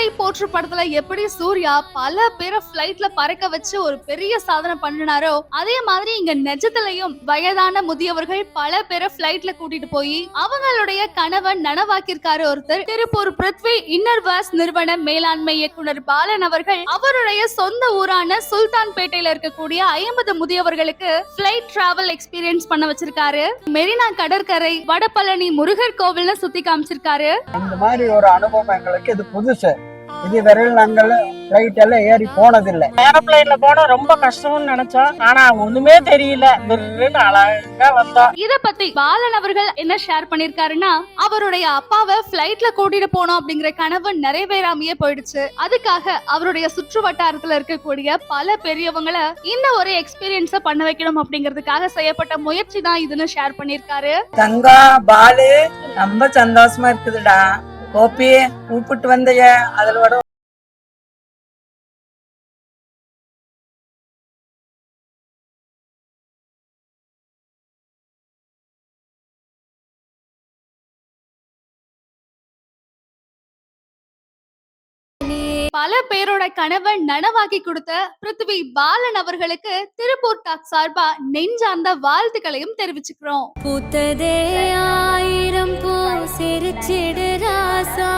போரை போற்று படத்துல எப்படி சூர்யா பல பேரை பிளைட்ல பறக்க வச்சு ஒரு பெரிய சாதனை பண்ணினாரோ, அதே மாதிரி இங்க நிஜத்திலையும் வயதான முதியவர்கள் பல பேரை பிளைட்ல கூட்டிட்டு போய் அவங்களுடைய கனவை நனவாக்கியிருக்காரு ஒருத்தர். திருப்பூர் பிருத்வி இன்னர்வாஸ் நிறுவன மேலாண்மை இயக்குனர் பாலன் அவர்கள் அவருடைய சொந்த ஊரான சுல்தான்பேட்டையில இருக்கக்கூடிய 50 முதியவர்களுக்கு பிளைட் டிராவல் எக்ஸ்பீரியன்ஸ் பண்ண வச்சிருக்காரு. மெரினா கடற்கரை, வடபழனி முருகர் கோவில்னு சுத்தி காமிச்சிருக்காரு. இந்த மாதிரி ஒரு அனுபவம் எங்களுக்கு இது புதுசு. இது வரையில் நாங்கள் பிளைட் எல்லாம் ஏறி போனதில்லை. ஏரோப்ளைன்ல போனா ரொம்ப கஷ்டம்னு நினைச்சோம். ஆனா ஒண்ணுமே தெரியல, அழகா வந்தோம். இத பத்தி பாலன் அவர்கள் என்ன ஷேர் பண்ணிருக்காருன்னா, அவருடைய அப்பாவை பிளைட்ல கூட்டிட்டு போனோம் அப்படிங்கிற கனவு நிறைவேறாமையே போயிடுச்சு. அதுக்காக அவருடைய சுற்று வட்டாரத்துல இருக்கக்கூடிய பல பெரியவங்களை இந்த ஒரு எக்ஸ்பீரியன்ஸ பண்ண வைக்கணும் அப்படிங்கிறதுக்காக செய்யப்பட்ட முயற்சி தான் இதுன்னு ஷேர் பண்ணிருக்காரு. தங்கா பாலு ரொம்ப சந்தோஷமா இருக்குதுடா. கோப்பி கூப்பிட்டு வந்தைய அதுல விட பல பேரோட கனவை நனவாக்கி கொடுத்த பிருத்வி பாலன் அவர்களுக்கு திருப்பூர் டாக் சார்பா நெஞ்சார்ந்த வாழ்த்துக்களையும் தெரிவிச்சுக்கிறோம். பூத்ததே ஆயிரம் பூ சிரிச்சிடு ராசா.